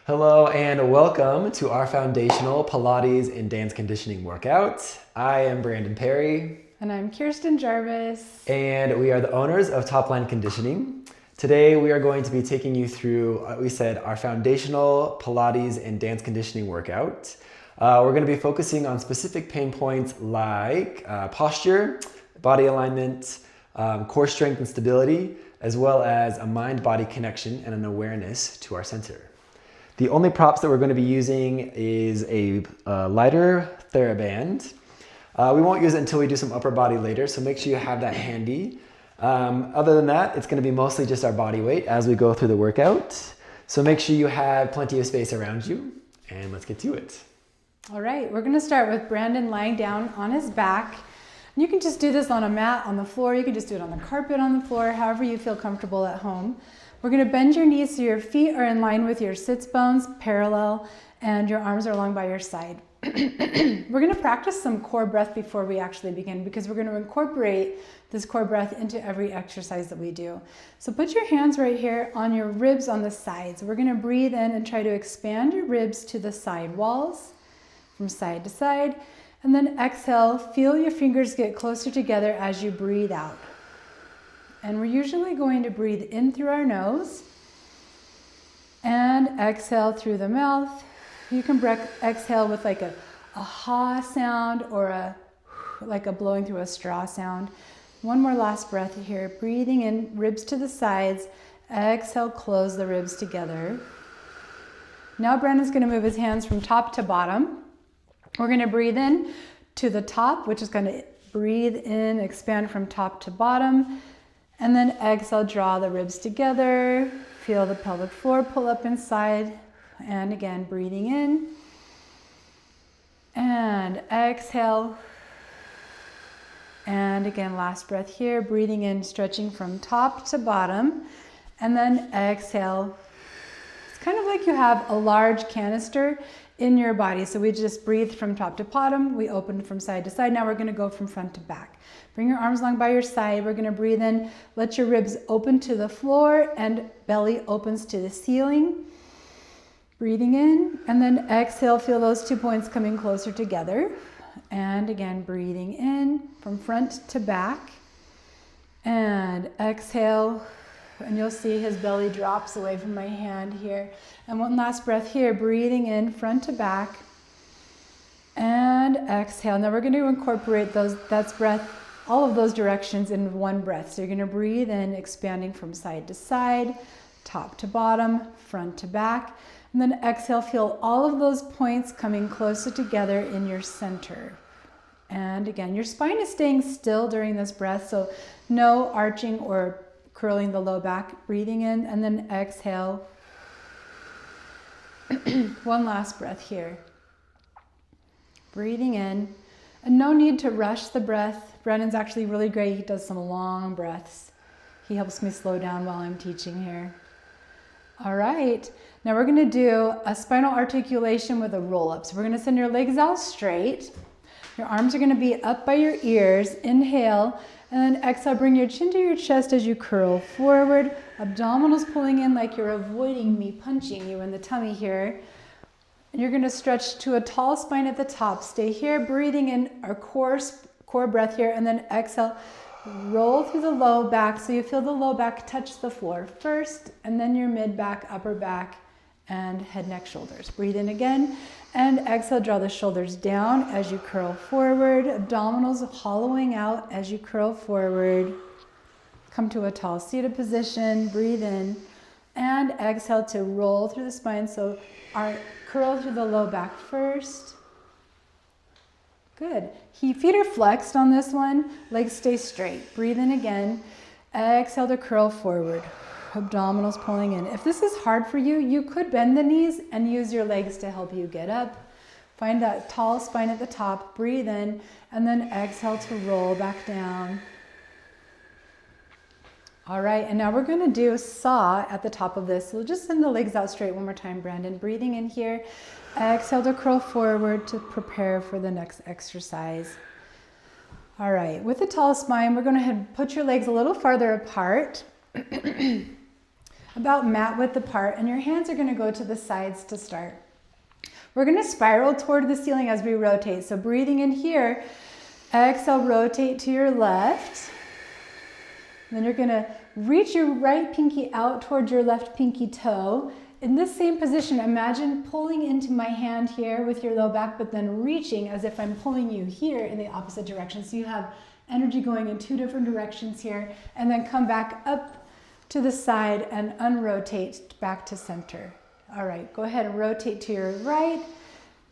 Hello and welcome to our foundational Pilates and dance conditioning workout. I am Brandon Perry. And I'm Kirsten Jarvis. And we are the owners of Topline Conditioning. Today we are going to be taking you through, our foundational Pilates and dance conditioning workout. We're going to be focusing on specific pain points like posture, body alignment, core strength and stability, as well as a mind-body connection and an awareness to our center. The only props that we're going to be using is a lighter TheraBand. We won't use it until we do some upper body later, so make sure you have that handy. Other than that, it's going to be mostly just our body weight as we go through the workout. So make sure you have plenty of space around you, and let's get to it. All right, we're going to start with Brandon lying down on his back. You can just do this on a mat on the floor. You can just do it on the carpet on the floor, however you feel comfortable at home. We're going to bend your knees so your feet are in line with your sits bones, parallel, and your arms are along by your side. We're going to practice some core breath before we actually begin because we're going to incorporate this core breath into every exercise that we do. So put your hands right here on your ribs on the sides. We're going to breathe in and try to expand your ribs to the side walls from side to side. And then exhale, feel your fingers get closer together as you breathe out. And we're usually going to breathe in through our nose and exhale through the mouth. You can exhale with like a ha sound or like a blowing through a straw sound. One more last breath here. Breathing in, ribs to the sides. Exhale, close the ribs together. Now Brandon's going to move his hands from top to bottom. We're going to breathe in to the top, which is going to breathe in, expand from top to bottom. And then exhale, draw the ribs together. Feel the pelvic floor pull up inside. And again, breathing in. And exhale. And again, last breath here. Breathing in, stretching from top to bottom. And then exhale. It's kind of like you have a large canister in your body. So we just breathed from top to bottom. We opened from side to side. Now we're going to go from front to back. Bring your arms along by your side. We're going to breathe in. Let your ribs open to the floor and belly opens to the ceiling. Breathing in and then exhale. Feel those 2 points coming closer together. And again, breathing in from front to back. And exhale. And you'll see his belly drops away from my hand here. And one last breath here. Breathing in front to back. And exhale. Now we're going to incorporate that's breath. All of those directions in one breath. So you're going to breathe in, expanding from side to side, top to bottom, front to back. And then exhale, feel all of those points coming closer together in your center. And again, your spine is staying still during this breath, so no arching or curling the low back. Breathing in and then exhale. One last breath here. Breathing in. And no need to rush the breath. Brennan's actually really great. He does some long breaths. He helps me slow down while I'm teaching here. All right. Now we're going to do a spinal articulation with a roll up. So we're going to send your legs out straight. Your arms are going to be up by your ears. Inhale. And then exhale. Bring your chin to your chest as you curl forward. Abdominals pulling in like you're avoiding me punching you in the tummy here. And you're going to stretch to a tall spine at the top. Stay here, breathing in our core breath here, and then exhale. Roll through the low back so you feel the low back touch the floor first, and then your mid back, upper back, and head, neck, shoulders. Breathe in again, and exhale. Draw the shoulders down as you curl forward. Abdominals hollowing out as you curl forward. Come to a tall seated position. Breathe in, and exhale to roll through the spine. So our curl through the low back first. Good. Feet are flexed on this one. Legs stay straight. Breathe in again. Exhale to curl forward. Abdominals pulling in. If this is hard for you, you could bend the knees and use your legs to help you get up. Find that tall spine at the top. Breathe in and then exhale to roll back down. All right, and now we're going to do saw at the top of this. So just send the legs out straight one more time, Brandon. Breathing in here. Exhale to curl forward to prepare for the next exercise. All right, with the tall spine, we're going to put your legs a little farther apart. about mat width apart, and your hands are going to go to the sides to start. We're going to spiral toward the ceiling as we rotate. So breathing in here, exhale, rotate to your left. Then you're going to reach your right pinky out towards your left pinky toe. In this same position, imagine pulling into my hand here with your low back, but then reaching as if I'm pulling you here in the opposite direction. So you have energy going in two different directions here, and then come back up to the side and unrotate back to center. All right, go ahead and rotate to your right.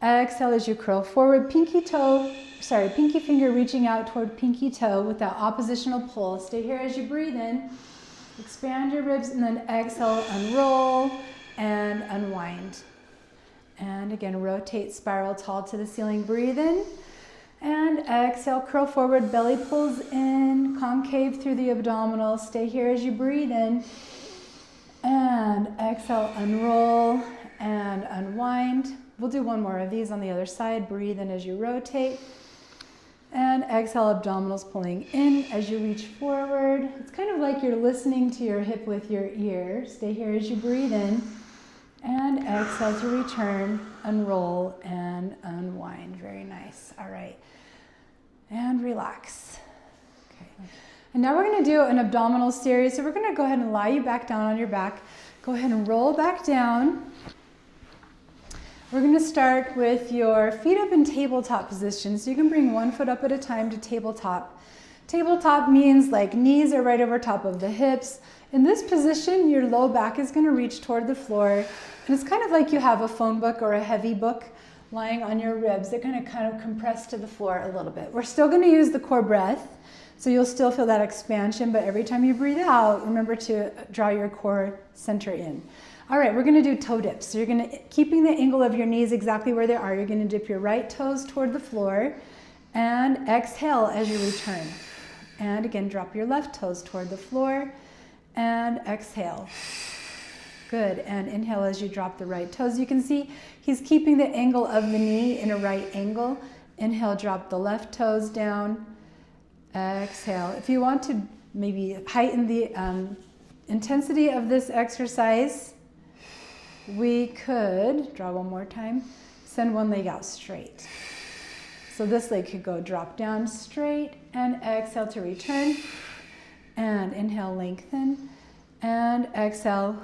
Exhale as you curl forward, pinky finger reaching out toward pinky toe with that oppositional pull. Stay here as you breathe in. Expand your ribs, and then exhale, unroll and unwind. And again, rotate, spiral tall to the ceiling, breathe in. And exhale, curl forward, belly pulls in, concave through the abdominals. Stay here as you breathe in. And exhale, unroll and unwind. We'll do one more of these on the other side. Breathe in as you rotate. And exhale, abdominals pulling in as you reach forward. It's kind of like you're listening to your hip with your ear. Stay here as you breathe in. And exhale to return, unroll and unwind. Very nice. All right. And relax. Okay. And now we're going to do an abdominal series. So we're going to go ahead and lie you back down on your back. Go ahead and roll back down. We're going to start with your feet up in tabletop position. So you can bring one foot up at a time to tabletop. Tabletop means like knees are right over top of the hips. In this position, your low back is going to reach toward the floor. And it's kind of like you have a phone book or a heavy book lying on your ribs. They're going to kind of compress to the floor a little bit. We're still going to use the core breath. So you'll still feel that expansion, but every time you breathe out, remember to draw your core center in. All right, we're going to do toe dips. So you're going to, keeping the angle of your knees exactly where they are, you're going to dip your right toes toward the floor and exhale as you return. And again, drop your left toes toward the floor and exhale. Good, and inhale as you drop the right toes. You can see he's keeping the angle of the knee in a right angle. Inhale, drop the left toes down. Exhale. If you want to maybe heighten the intensity of this exercise, we could, draw one more time, send one leg out straight. So this leg could go drop down straight and exhale to return. And inhale, lengthen and exhale.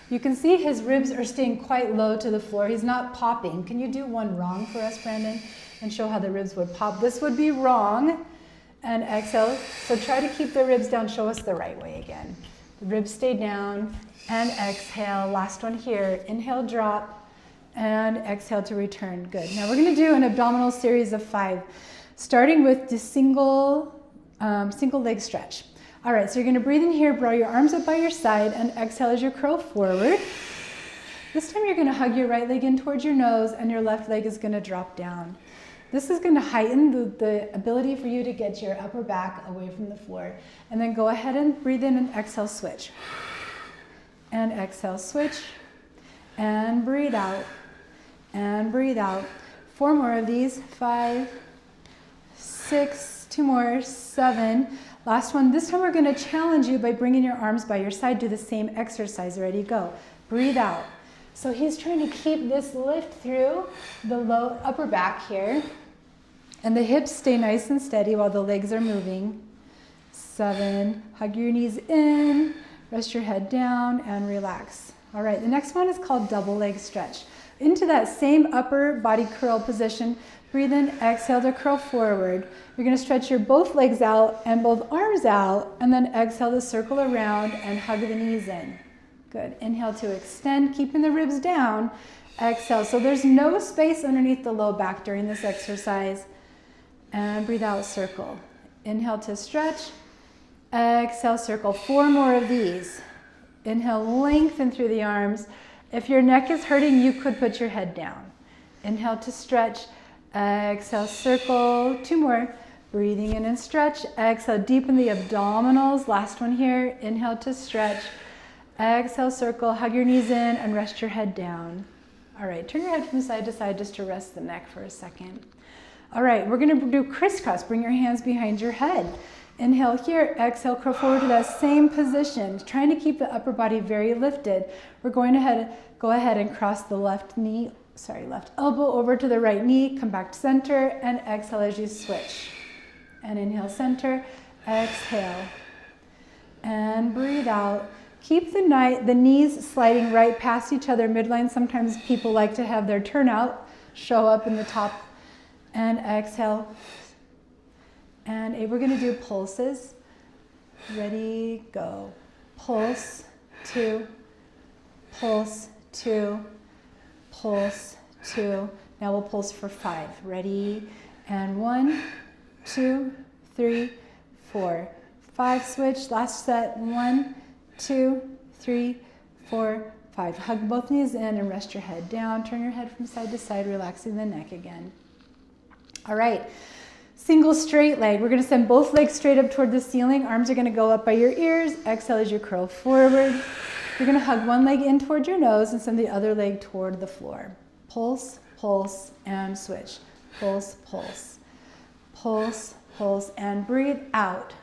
You can see his ribs are staying quite low to the floor. He's not popping. Can you do one wrong for us, Brandon, and show how the ribs would pop? This would be wrong. And exhale. So try to keep the ribs down. Show us the right way again. The ribs stay down and exhale. Last one here. Inhale, drop and exhale to return. Good. Now we're going to do an abdominal series of 5, starting with the single leg stretch. All right, so you're going to breathe in here, draw your arms up by your side, and exhale as you curl forward. This time you're going to hug your right leg in towards your nose, and your left leg is going to drop down. This is going to heighten the ability for you to get your upper back away from the floor. And then go ahead and breathe in and exhale, switch. And exhale, switch. And breathe out. And breathe out. 4 more of these. 5, 6, 2 more, 7. Last one. This time we're going to challenge you by bringing your arms by your side. Do the same exercise. Ready, go. Breathe out. So he's trying to keep this lift through the low upper back here. And the hips stay nice and steady while the legs are moving. 7. Hug your knees in. Rest your head down and relax. All right, the next one is called double leg stretch. Into that same upper body curl position, breathe in, exhale to curl forward. You're going to stretch your both legs out and both arms out, and then exhale to circle around and hug the knees in. Good. Inhale to extend, keeping the ribs down. Exhale. So there's no space underneath the low back during this exercise. And breathe out, circle. Inhale to stretch. Exhale, circle. 4 more of these. Inhale, lengthen through the arms. If your neck is hurting, you could put your head down. Inhale to stretch. Exhale, circle. 2 more. Breathing in and stretch. Exhale, deepen the abdominals. Last one here. Inhale to stretch. Exhale, circle, hug your knees in and rest your head down. All right, turn your head from side to side just to rest the neck for a second. All right, we're going to do crisscross. Bring your hands behind your head. Inhale here, exhale, curl forward to that same position, trying to keep the upper body very lifted. We're going to go ahead and cross the left elbow over to the right knee, come back to center, and exhale as you switch. And inhale, center, exhale, and breathe out. Keep the knees sliding right past each other midline. Sometimes people like to have their turnout show up in the top. And exhale. And we're going to do pulses. Ready, go. Pulse, 2, pulse, 2, pulse, 2. Now we'll pulse for 5. Ready, and 1, 2, 3, 4, 5. Switch, last set. 1, 2, 3, 4, 5. Hug both knees in and rest your head down. Turn your head from side to side, relaxing the neck again. All right. Single straight leg. We're going to send both legs straight up toward the ceiling. Arms are going to go up by your ears. Exhale as you curl forward. You're going to hug one leg in toward your nose and send the other leg toward the floor. Pulse, pulse, and switch. Pulse, pulse. Pulse, pulse, and breathe out.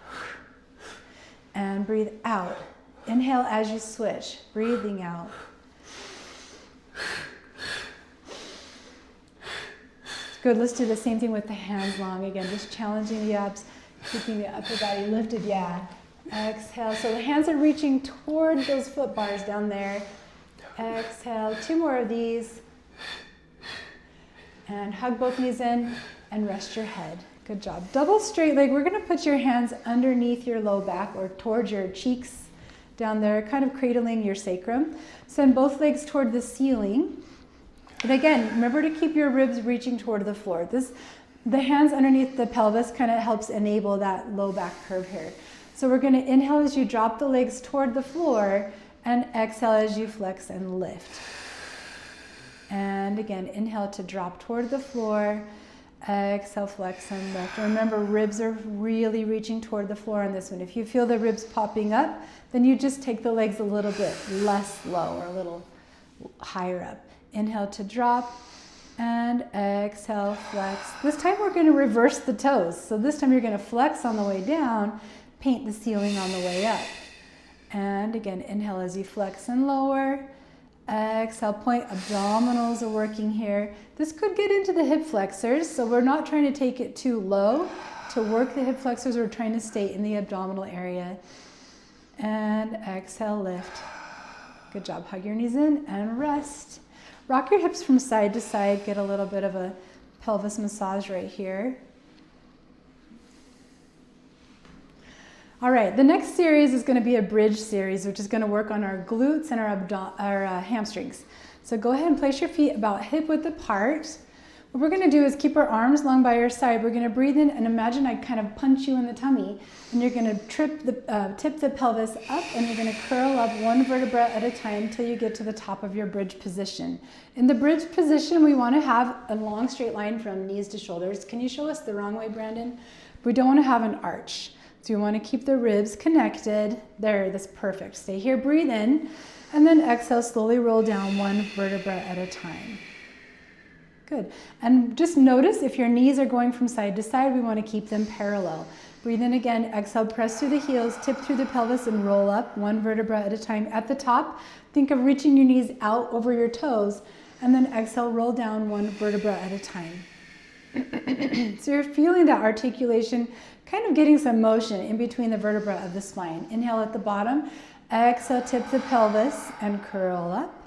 And breathe out. Inhale as you switch. Breathing out. Good, let's do the same thing with the hands long again, just challenging the abs, keeping the upper body lifted, yeah. Exhale, so the hands are reaching toward those foot bars down there. Exhale, 2 more of these. And hug both knees in and rest your head. Good job. Double straight leg, we're gonna put your hands underneath your low back or towards your cheeks down there, kind of cradling your sacrum. Send both legs toward the ceiling. And again, remember to keep your ribs reaching toward the floor. The hands underneath the pelvis kind of helps enable that low back curve here. So we're going to inhale as you drop the legs toward the floor and exhale as you flex and lift. And again, inhale to drop toward the floor, exhale, flex and lift. Remember, ribs are really reaching toward the floor on this one. If you feel the ribs popping up, then you just take the legs a little bit less low or a little higher up. Inhale to drop and exhale, flex. This time we're going to reverse the toes. So this time you're going to flex on the way down, paint the ceiling on the way up. And again, inhale as you flex and lower. Exhale, point abdominals are working here. This could get into the hip flexors, so we're not trying to take it too low. To work the hip flexors, we're trying to stay in the abdominal area. And exhale, lift. Good job. Hug your knees in and rest. Rock your hips from side to side. Get a little bit of a pelvis massage right here. All right, the next series is going to be a bridge series, which is going to work on our glutes and our hamstrings. So go ahead and place your feet about hip width apart. What we're going to do is keep our arms long by your side. We're going to breathe in and imagine I kind of punch you in the tummy, and you're going to tip the pelvis up, and you're going to curl up 1 vertebra at a time until you get to the top of your bridge position. In the bridge position, we want to have a long straight line from knees to shoulders. Can you show us the wrong way, Brandon? We don't want to have an arch. So you want to keep the ribs connected. There, that's perfect. Stay here, breathe in, and then exhale, slowly roll down 1 vertebra at a time. Good. And just notice if your knees are going from side to side, we want to keep them parallel. Breathe in again, exhale, press through the heels, tip through the pelvis and roll up 1 vertebra at a time. At the top, think of reaching your knees out over your toes, and then exhale, roll down 1 vertebra at a time. So you're feeling that articulation, kind of getting some motion in between the vertebra of the spine. Inhale at the bottom, exhale, tip the pelvis and curl up.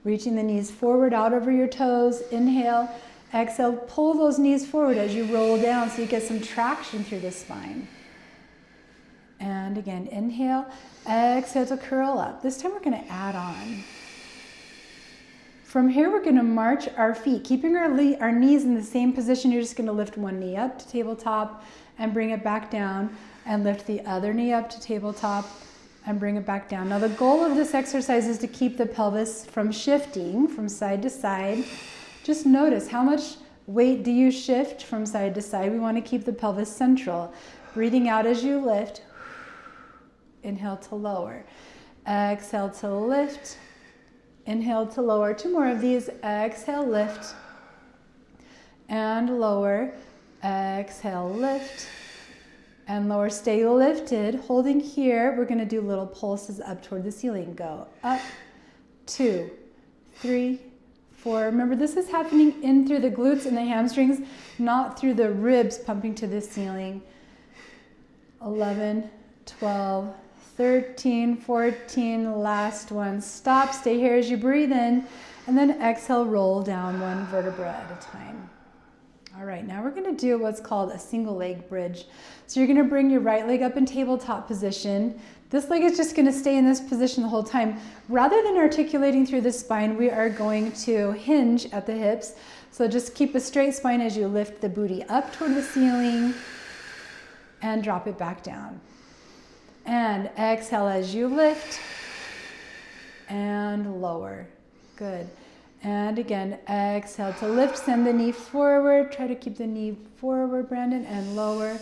Reaching the knees forward out over your toes. Inhale, exhale, pull those knees forward as you roll down so you get some traction through the spine. And again, inhale, exhale to curl up. This time we're going to add on. From here, we're going to march our feet, keeping our knees in the same position. You're just going to lift 1 knee up to tabletop and bring it back down, and lift the other knee up to tabletop and bring it back down. Now the goal of this exercise is to keep the pelvis from shifting from side to side. Just notice how much weight do you shift from side to side. We want to keep the pelvis central. Breathing out as you lift. Inhale to lower. Exhale to lift. Inhale to lower. 2 more of these. Exhale, lift. And lower. Exhale, lift. and lower. Stay lifted, holding here. We're gonna do little pulses up toward the ceiling. Go up, 2, 3, 4. Remember, this is happening in through the glutes and the hamstrings, not through the ribs pumping to the ceiling. 11, 12, 13, 14, last one. Stop, stay here as you breathe in, and then exhale, roll down one vertebra at a time. All right, now we're gonna do what's called a single leg bridge. So you're gonna bring your right leg up in tabletop position. This leg is just gonna stay in this position the whole time. Rather than articulating through the spine, we are going to hinge at the hips. So just keep a straight spine as you lift the booty up toward the ceiling and drop it back down. And exhale as you lift and lower. Good. And again, exhale to lift, send the knee forward. Try to keep the knee forward, Brandon, and lower.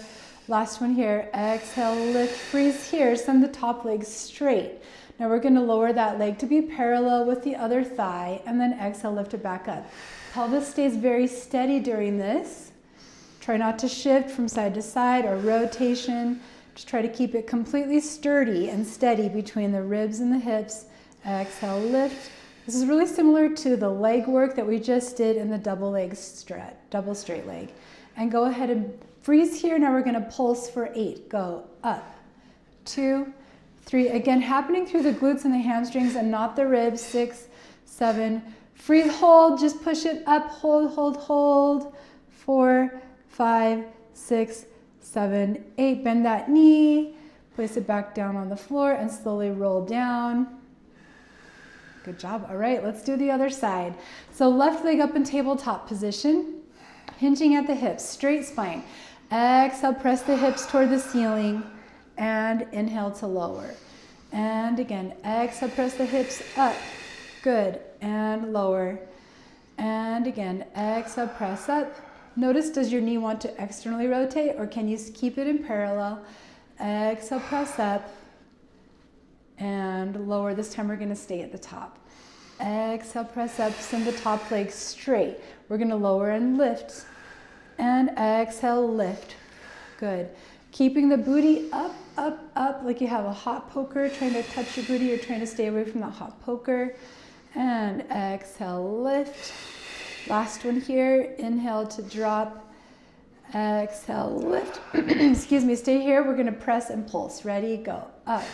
Last one here. Exhale, lift, freeze here. Send the top leg straight. Now we're gonna lower that leg to be parallel with the other thigh, and then exhale, lift it back up. Pelvis stays very steady during this. Try not to shift from side to side or rotation. Just try to keep it completely sturdy and steady between the ribs and the hips. Exhale, lift. This is really similar to the leg work that we just did in the double straight leg. And go ahead and freeze here. Now we're gonna pulse for 8. Go up, 2, 3. Again, happening through the glutes and the hamstrings and not the ribs. 6, 7. Freeze, hold, just push it up, hold, hold, hold. 4, 5, 6, 7, 8. Bend that knee, place it back down on the floor and slowly roll down. Good job. All right, let's do the other side. So left leg up in tabletop position, hinging at the hips, straight spine. Exhale, press the hips toward the ceiling and inhale to lower. And again, exhale, press the hips up. Good, and lower. And again, exhale, press up. Notice, does your knee want to externally rotate or can you keep it in parallel? Exhale, press up. And lower. This time we're going to stay at the top. Exhale, press up, send the top leg straight. We're going to lower and lift. And exhale, lift. Good. Keeping the booty up, up, up, like you have a hot poker trying to touch your booty. You're trying to stay away from the hot poker. And exhale, lift. Last one here. Inhale to drop. Exhale, lift. Excuse me, stay here. We're going to press and pulse. Ready, go. Up.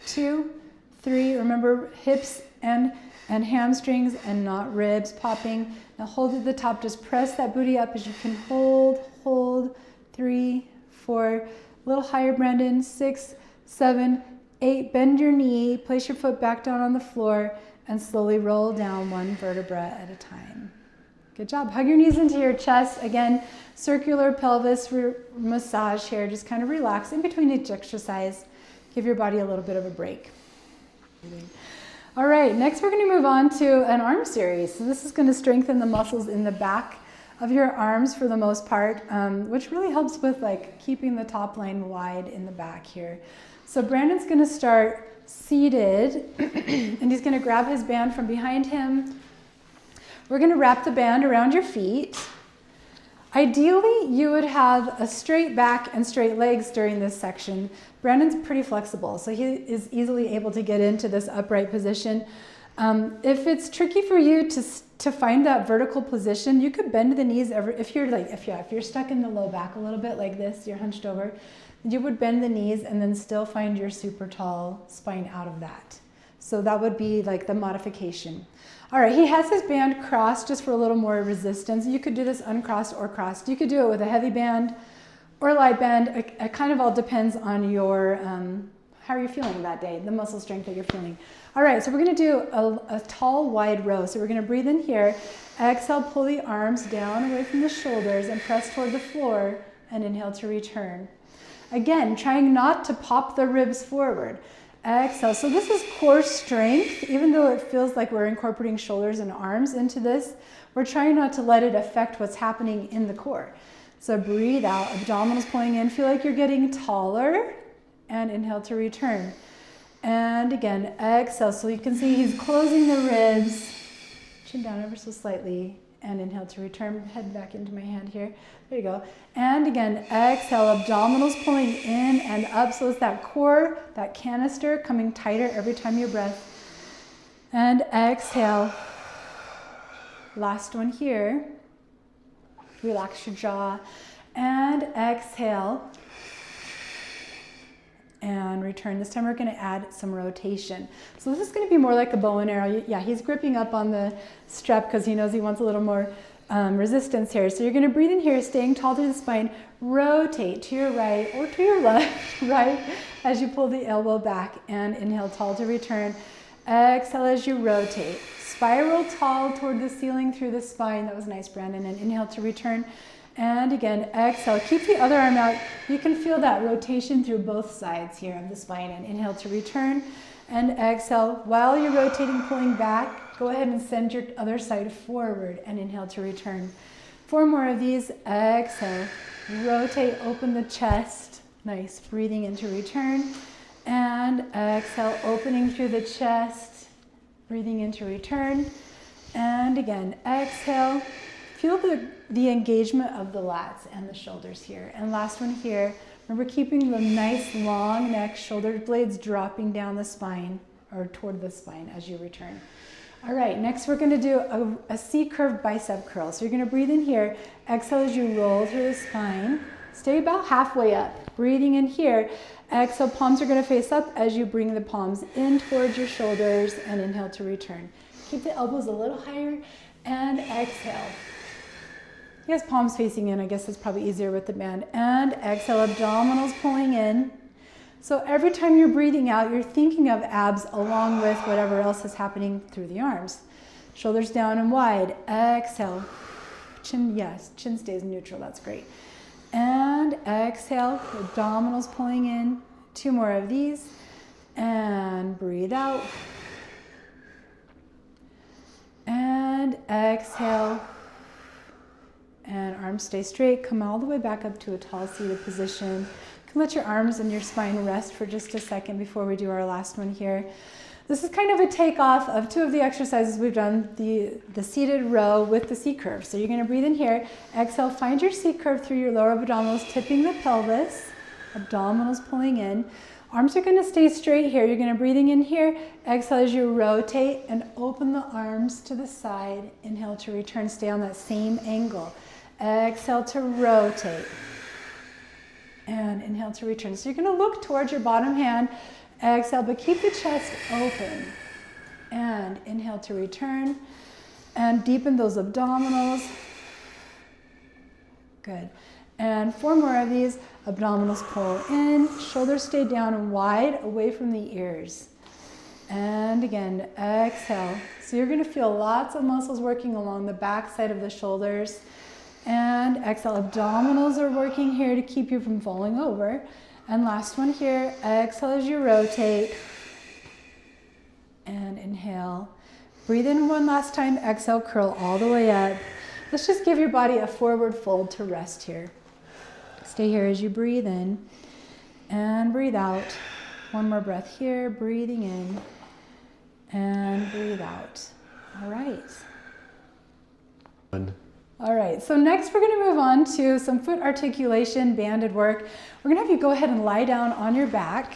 2, 3. Remember, hips and hamstrings and not ribs popping. Now hold at the top. Just press that booty up as you can. Hold, hold. 3, 4. A little higher, Brandon. 6, 7, 8. Bend your knee. Place your foot back down on the floor and slowly roll down one vertebra at a time. Good job. Hug your knees into your chest. Again, circular pelvis massage here. Just kind of relax in between each exercise. Give your body a little bit of a break. All right, next we're going to move on to an arm series. So this is going to strengthen the muscles in the back of your arms for the most part, which really helps with like keeping the top line wide in the back here. So Brandon's going to start seated and he's going to grab his band from behind him. We're going to wrap the band around your feet. Ideally, you would have a straight back and straight legs during this section. Brandon's pretty flexible, so he is easily able to get into this upright position. If it's tricky for you to find that vertical position, you could bend the knees. If you're stuck in the low back a little bit like this, you're hunched over, you would bend the knees and then still find your super tall spine out of that. So that would be like the modification. All right, he has his band crossed just for a little more resistance. You could do this uncrossed or crossed. You could do it with a heavy band or a light band. It kind of all depends on your how you're feeling that day, the muscle strength that you're feeling. All right, so we're gonna do a tall, wide row. So we're gonna breathe in here, exhale, pull the arms down away from the shoulders and press toward the floor and inhale to return. Again, trying not to pop the ribs forward. Exhale. So this is core strength. Even though it feels like we're incorporating shoulders and arms into this, we're trying not to let it affect what's happening in the core. So breathe out, abdominals pulling in, feel like you're getting taller, and inhale to return. And again, exhale. So you can see he's closing the ribs, chin down ever so slightly, and inhale to return. Head back into my hand here. There you go. And again, exhale, abdominals pulling in and up. So it's that core, that canister coming tighter every time you breath. And exhale. Last one here. Relax your jaw. And exhale. And return. This time we're going to add some rotation. So this is going to be more like a bow and arrow. Yeah, he's gripping up on the strap because he knows he wants a little more resistance here. So you're going to breathe in here, staying tall through the spine. Rotate to your right or to your left, right, as you pull the elbow back. And inhale, tall to return. Exhale as you rotate. Spiral tall toward the ceiling through the spine. That was nice, Brandon. And inhale to return. And again, exhale. Keep the other arm out. You can feel that rotation through both sides here of the spine. And inhale to return. And exhale. While you're rotating, pulling back, go ahead and send your other side forward. And inhale to return. 4 more of these. Exhale. Rotate, open the chest. Nice. Breathing into return. And exhale, opening through the chest. Breathing into return. And again, exhale. Feel the engagement of the lats and the shoulders here. And last one here. Remember keeping the nice long neck, shoulder blades dropping down the spine or toward the spine as you return. All right, next we're going to do a C-curve bicep curl. So you're going to breathe in here. Exhale as you roll through the spine. Stay about halfway up. Breathing in here. Exhale, palms are going to face up as you bring the palms in towards your shoulders and inhale to return. Keep the elbows a little higher and exhale. Yes, palms facing in. I guess it's probably easier with the band. And exhale, abdominals pulling in. So every time you're breathing out, you're thinking of abs along with whatever else is happening through the arms. Shoulders down and wide. Exhale. Chin, yes, chin stays neutral. That's great. And exhale, abdominals pulling in. 2 more of these. And breathe out. And exhale. And arms stay straight. Come all the way back up to a tall seated position. You can let your arms and your spine rest for just a second before we do our last one here. This is kind of a takeoff of 2 of the exercises we've done, the seated row with the C-curve. So you're going to breathe in here. Exhale, find your C-curve through your lower abdominals, tipping the pelvis. Abdominals pulling in. Arms are going to stay straight here. You're going to breathing in here. Exhale as you rotate and open the arms to the side. Inhale to return. Stay on that same angle. Exhale to rotate. And inhale to return. So you're going to look towards your bottom hand. Exhale, but keep the chest open. And inhale to return. And deepen those abdominals. Good. And 4 more of these. Abdominals pull in. Shoulders stay down and wide away from the ears. And again, exhale. So you're going to feel lots of muscles working along the back side of the shoulders. And exhale, abdominals are working here to keep you from falling over. And last one here, exhale as you rotate. And inhale. Breathe in one last time, exhale, curl all the way up. Let's just give your body a forward fold to rest here. Stay here as you breathe in and breathe out. 1 more breath here, breathing in and breathe out. All right. All right, so next we're going to move on to some foot articulation, banded work. We're going to have you go ahead and lie down on your back.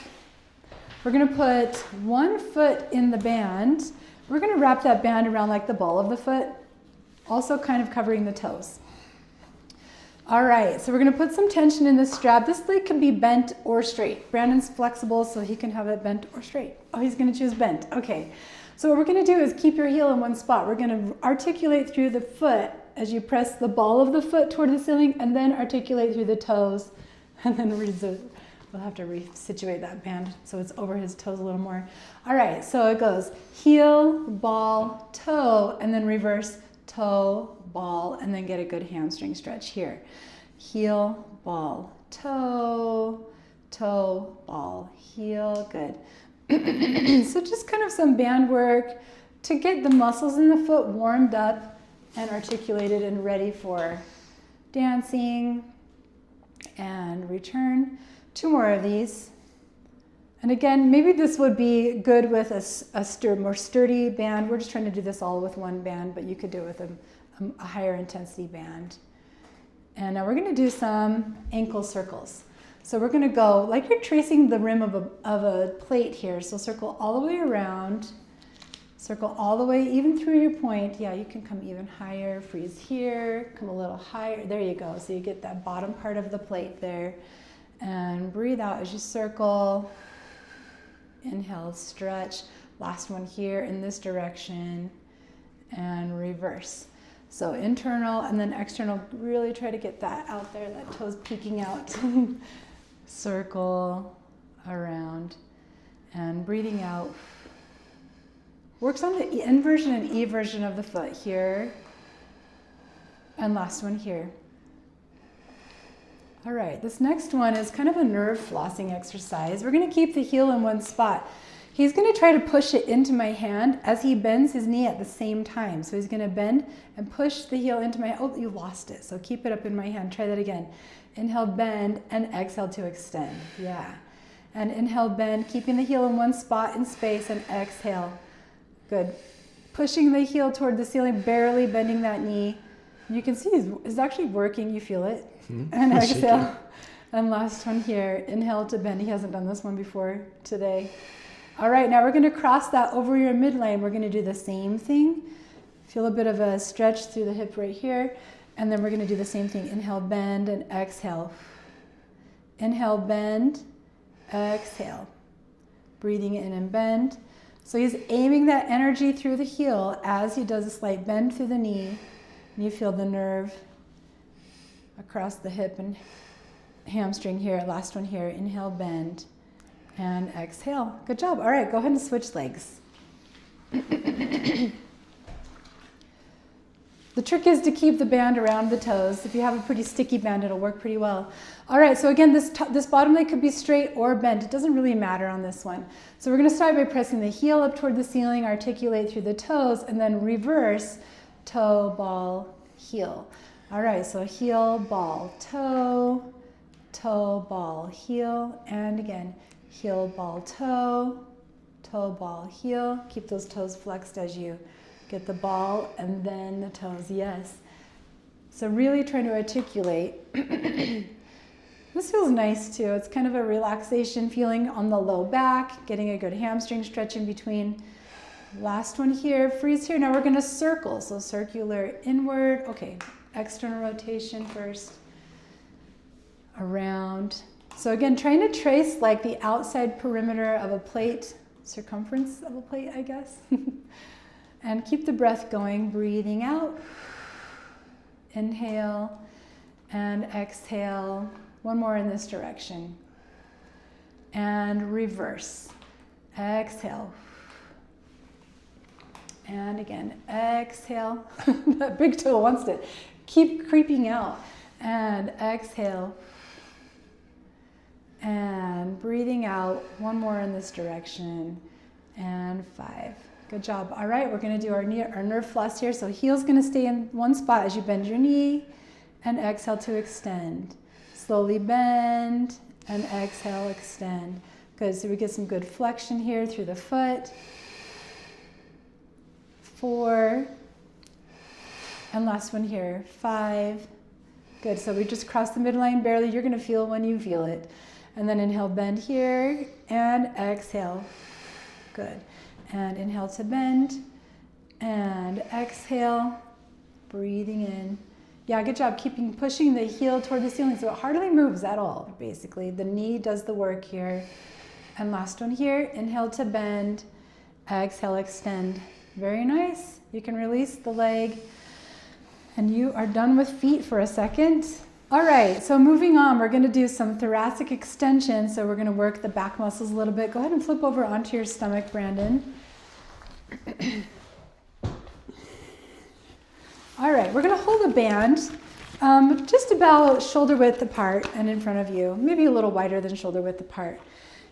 We're going to put 1 foot in the band. We're going to wrap that band around like the ball of the foot, also kind of covering the toes. All right, so we're going to put some tension in this strap. This leg can be bent or straight. Brandon's flexible, so he can have it bent or straight. Oh, he's going to choose bent. Okay, so what we're going to do is keep your heel in one spot. We're going to articulate through the foot as you press the ball of the foot toward the ceiling, and then articulate through the toes, and then we'll have to resituate that band so it's over his toes a little more. All right, so it goes heel, ball, toe, and then reverse toe, ball, and then get a good hamstring stretch here. Heel, ball, toe, toe, ball, heel, good. So just kind of some band work to get the muscles in the foot warmed up and articulated and ready for dancing. And return. 2 more of these. And again, maybe this would be good with a more sturdy band. We're just trying to do this all with 1 band, but you could do it with a higher intensity band. And now we're going to do some ankle circles. So we're going to go like you're tracing the rim of a plate here. So circle all the way around, circle all the way even through your point. Yeah, you can come even higher, freeze here, come a little higher. There you go. So you get that bottom part of the plate there. And breathe out as you circle. Inhale, stretch. Last one here in this direction. And reverse. So internal and then external. Really try to get that out there, that toes peeking out. Circle around. And breathing out. Works on the inversion and eversion of the foot here. And last one here. All right, this next one is kind of a nerve flossing exercise. We're going to keep the heel in one spot. He's going to try to push it into my hand as he bends his knee at the same time. So he's going to bend and push the heel into my, oh, you lost it. So keep it up in my hand. Try that again. Inhale, bend, and exhale to extend. Yeah. And inhale, bend, keeping the heel in one spot in space, and exhale. Good. Pushing the heel toward the ceiling, barely bending that knee. You can see it's actually working. You feel it. And exhale. And last one here. Inhale to bend. He hasn't done this one before today. All right, now we're going to cross that over your midline. We're going to do the same thing. Feel a bit of a stretch through the hip right here. And then we're going to do the same thing. Inhale, bend, and exhale. Inhale, bend, exhale. Breathing in and bend. So he's aiming that energy through the heel as he does a slight bend through the knee. And you feel the nerve across the hip and hamstring here. Last one here. Inhale, bend, and exhale. Good job. All right, go ahead and switch legs. The trick is to keep the band around the toes. If you have a pretty sticky band, it'll work pretty well. All right, so again, this bottom leg could be straight or bent. It doesn't really matter on this one. So we're going to start by pressing the heel up toward the ceiling, articulate through the toes, and then reverse toe, ball, heel. All right, so heel, ball, toe, toe, ball, heel, and again, heel, ball, toe, toe, ball, heel. Keep those toes flexed as you get the ball and then the toes, yes. So really trying to articulate. This feels nice too. It's kind of a relaxation feeling on the low back, getting a good hamstring stretch in between. Last one here, freeze here. Now we're gonna circle. So circular inward, okay, external rotation first, around. So again, trying to trace like the outside perimeter of a plate, circumference of a plate, I guess. And keep the breath going, breathing out. Inhale and exhale. One more in this direction. And reverse. Exhale. And again, exhale. That big toe wants to keep creeping out. And exhale. And breathing out. One more in this direction. And 5. Good job. All right, we're going to do our nerve floss here. So heel's going to stay in one spot as you bend your knee and exhale to extend. Slowly bend and exhale, extend. Good, so we get some good flexion here through the foot. 4. And last one here, 5. Good, so we just crossed the midline barely. You're going to feel when you feel it. And then inhale, bend here and exhale. Good. And inhale to bend, and exhale, breathing in. Yeah, good job pushing the heel toward the ceiling so it hardly moves at all, basically. The knee does the work here. And last one here, inhale to bend, exhale, extend. Very nice. You can release the leg, and you are done with feet for a second. All right, so moving on, we're gonna do some thoracic extension. So we're gonna work the back muscles a little bit. Go ahead and flip over onto your stomach, Brandon. All right, we're gonna hold a band just about shoulder width apart and in front of you, maybe a little wider than shoulder width apart.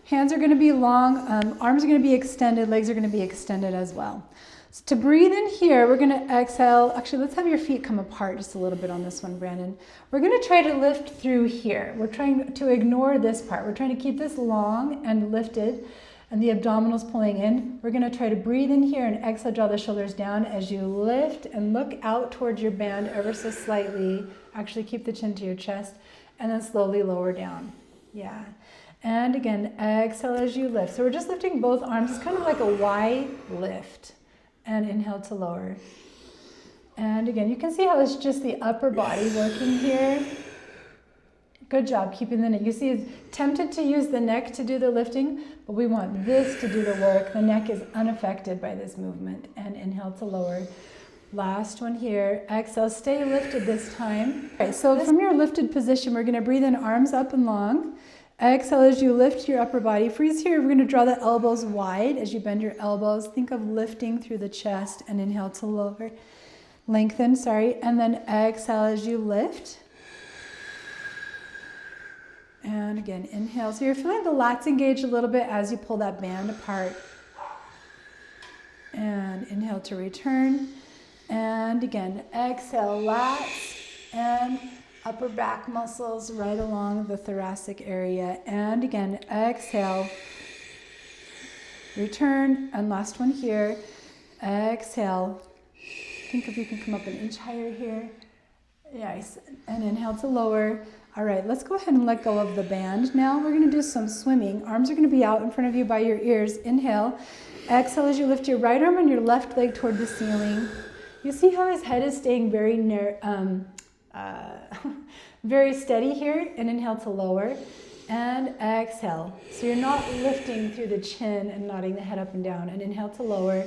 Hands are gonna be long, arms are gonna be extended, legs are gonna be extended as well. So to breathe in here, we're gonna exhale. Actually, let's have your feet come apart just a little bit on this one, Brandon. We're gonna try to lift through here. We're trying to ignore this part. We're trying to keep this long and lifted. and the abdominals pulling in. We're gonna try to breathe in here and exhale, draw the shoulders down as you lift and look out towards your band ever so slightly. Actually keep the chin to your chest and then slowly lower down. Yeah. And again, exhale as you lift. So we're just lifting both arms. It's kind of like a Y lift. And inhale to lower. And again, you can see how it's just the upper body working here. Good job keeping the neck. You see, it's tempted to use the neck to do the lifting, but we want this to do the work. The neck is unaffected by this movement. And inhale to lower. Last one here. Exhale, stay lifted this time. Okay, so from your lifted position, we're gonna breathe in, arms up and long. Exhale as you lift your upper body. Freeze here. We're gonna draw the elbows wide as you bend your elbows. Think of lifting through the chest and inhale to lower. Lengthen, sorry. And then exhale as you lift. And again, inhale. So you're feeling the lats engage a little bit as you pull that band apart. And inhale to return. And again, exhale, lats and upper back muscles right along the thoracic area. And again, exhale, return. And last one here. Exhale. Think if you can come up an inch higher here. Nice. And inhale to lower. All right, let's go ahead and let go of the band. Now we're gonna do some swimming. Arms are gonna be out in front of you by your ears. Inhale. Exhale as you lift your right arm and your left leg toward the ceiling. You see how his head is staying very very steady here. And inhale to lower. And exhale. So you're not lifting through the chin and nodding the head up and down. And inhale to lower.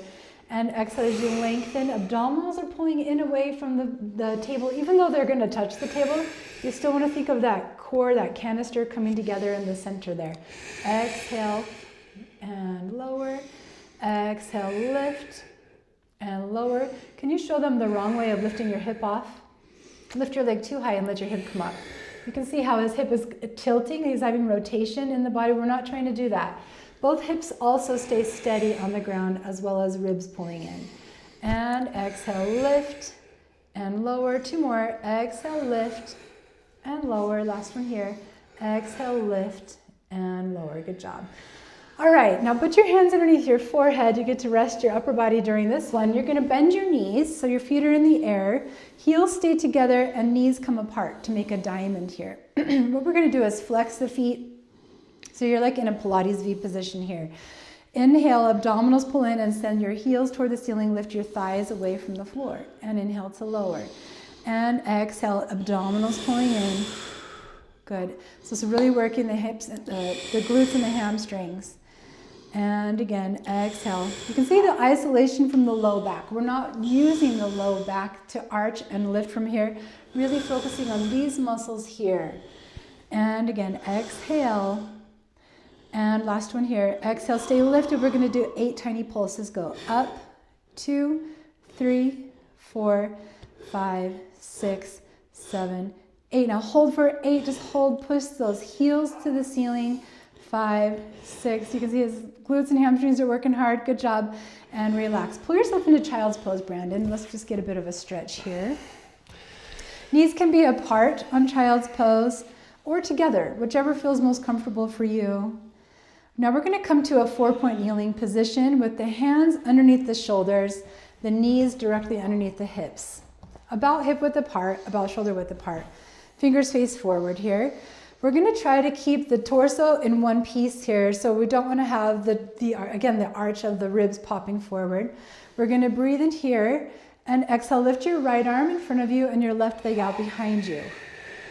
And exhale as you lengthen. Abdominals are pulling in away from the table. Even though they're going to touch the table, you still want to think of that core, that canister coming together in the center there. Exhale and lower. Exhale, lift and lower. Can you show them the wrong way of lifting your hip off? Lift your leg too high and let your hip come up. You can see how his hip is tilting. He's having rotation in the body. We're not trying to do that. Both hips also stay steady on the ground as well as ribs pulling in. And exhale, lift and lower. Two more. Exhale, lift and lower. Last one here. Exhale, lift and lower. Good job. All right, now put your hands underneath your forehead. You get to rest your upper body during this one. You're gonna bend your knees so your feet are in the air. Heels stay together and knees come apart to make a diamond here. What we're gonna do is flex the feet. So you're like in a Pilates V position here. Inhale, abdominals pull in and send your heels toward the ceiling. Lift your thighs away from the floor. And inhale to lower. And exhale, abdominals pulling in. Good. So it's really working the hips, and the glutes and the hamstrings. And again, exhale. You can see the isolation from the low back. We're not using the low back to arch and lift from here. Really focusing on these muscles here. And again, exhale. And last one here. Exhale, stay lifted. We're going to do 8 tiny pulses. Go up, 2, 3, 4, 5, 6, 7, 8. Now hold for 8. Just hold. Push those heels to the ceiling. 5, 6. You can see his glutes and hamstrings are working hard. Good job. And relax. Pull yourself into child's pose, Brandon. Let's just get a bit of a stretch here. Knees can be apart on child's pose or together, whichever feels most comfortable for you. Now we're going to come to a 4-point kneeling position with the hands underneath the shoulders, the knees directly underneath the hips. About hip width apart, about shoulder width apart. Fingers face forward here. We're going to try to keep the torso in one piece here, so we don't want to have the arch of the ribs popping forward. We're going to breathe in here and exhale. Lift your right arm in front of you and your left leg out behind you.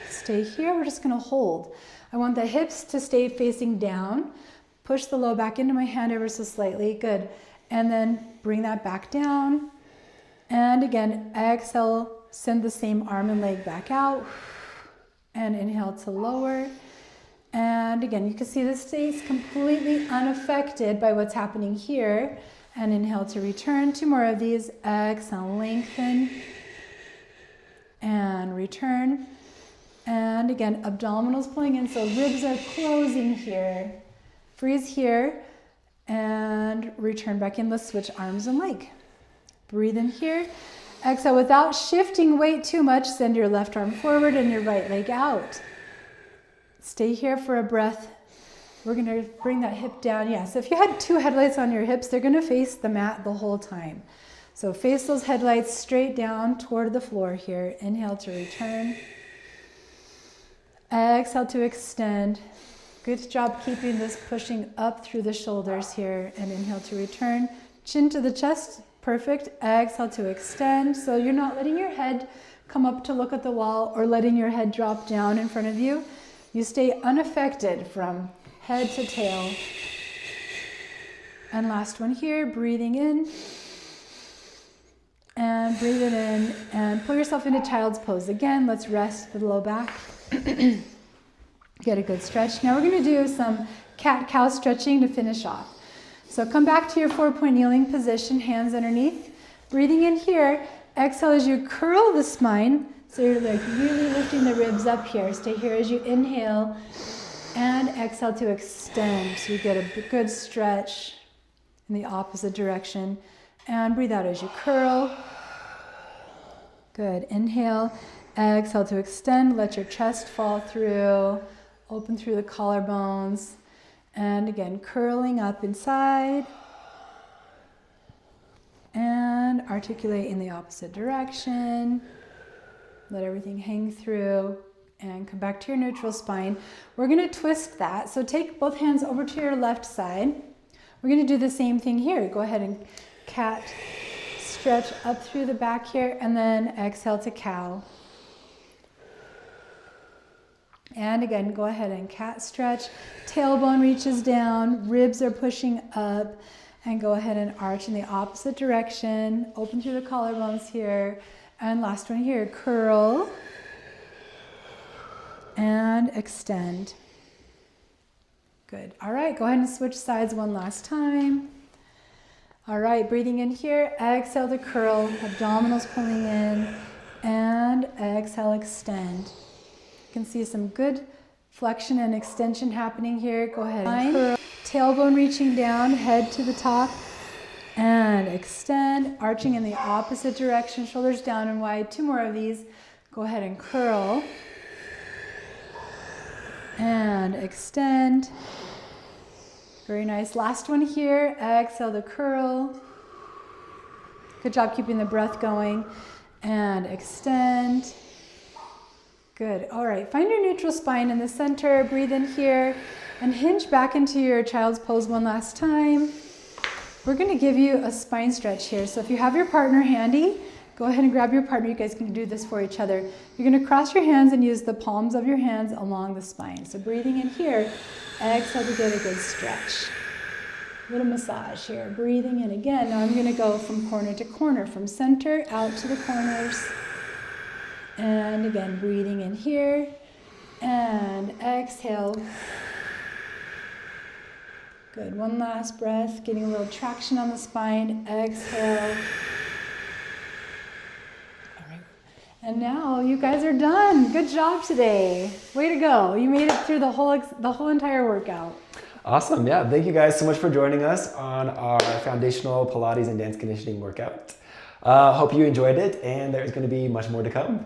Stay here. We're just going to hold. I want the hips to stay facing down. Push the low back into my hand ever so slightly. Good. And then bring that back down. And again, exhale. Send the same arm and leg back out. And inhale to lower. And again, you can see this stays completely unaffected by what's happening here. And inhale to return. 2 more of these. Exhale, lengthen. And return. And again, abdominals pulling in, so ribs are closing here. Freeze here. And return back in. Let's switch arms and leg. Breathe in here. Exhale, without shifting weight too much, send your left arm forward and your right leg out. Stay here for a breath. We're gonna bring that hip down. Yeah, so if you had 2 headlights on your hips, they're gonna face the mat the whole time. So face those headlights straight down toward the floor here. Inhale to return. Exhale to extend. Good job keeping this pushing up through the shoulders here. And inhale to return. Chin to the chest. Perfect. Exhale to extend. So you're not letting your head come up to look at the wall or letting your head drop down in front of you. You stay unaffected from head to tail. And last one here, breathing in. And breathe it in and pull yourself into child's pose. Again, let's rest the low back. Get a good stretch. Now we're going to do some cat-cow stretching to finish off. So come back to your 4-point kneeling position, hands underneath. Breathing in here, exhale as you curl the spine. So you're like really lifting the ribs up here. Stay here as you inhale and exhale to extend. So you get a good stretch in the opposite direction. And breathe out as you curl. Good. Inhale, exhale to extend. Let your chest fall through. Open through the collarbones. And again, curling up inside. And articulate in the opposite direction. Let everything hang through. And come back to your neutral spine. We're going to twist that. So take both hands over to your left side. We're going to do the same thing here. Go ahead and cat stretch up through the back here, and then exhale to cow. And again, go ahead and cat stretch. Tailbone reaches down, ribs are pushing up, and go ahead and arch in the opposite direction. Open through the collarbones here. And last one here, curl and extend. Good. All right, go ahead and switch sides one last time. All right, breathing in here, exhale to curl, abdominals pulling in, and exhale, extend. You can see some good flexion and extension happening here. Go ahead and curl. Tailbone reaching down, head to the top, and extend, arching in the opposite direction, shoulders down and wide. 2 more of these. Go ahead and curl, and extend. Very nice. Last one here. Exhale to curl. Good job keeping the breath going. And extend. Good. All right. Find your neutral spine in the center. Breathe in here and hinge back into your child's pose one last time. We're going to give you a spine stretch here. So if you have your partner handy, go ahead and grab your partner. You guys can do this for each other. You're going to cross your hands and use the palms of your hands along the spine. So breathing in here. Exhale to get a good stretch. A little massage here. Breathing in again. Now I'm going to go from corner to corner, from center out to the corners. And again, breathing in here. And exhale. Good. One last breath. Getting a little traction on the spine. Exhale. All right. And now you guys are done. Good job today. Way to go. You made it through the whole entire workout. Awesome. Yeah. Thank you guys so much for joining us on our foundational Pilates and dance conditioning workout. Hope you enjoyed it, and there's going to be much more to come.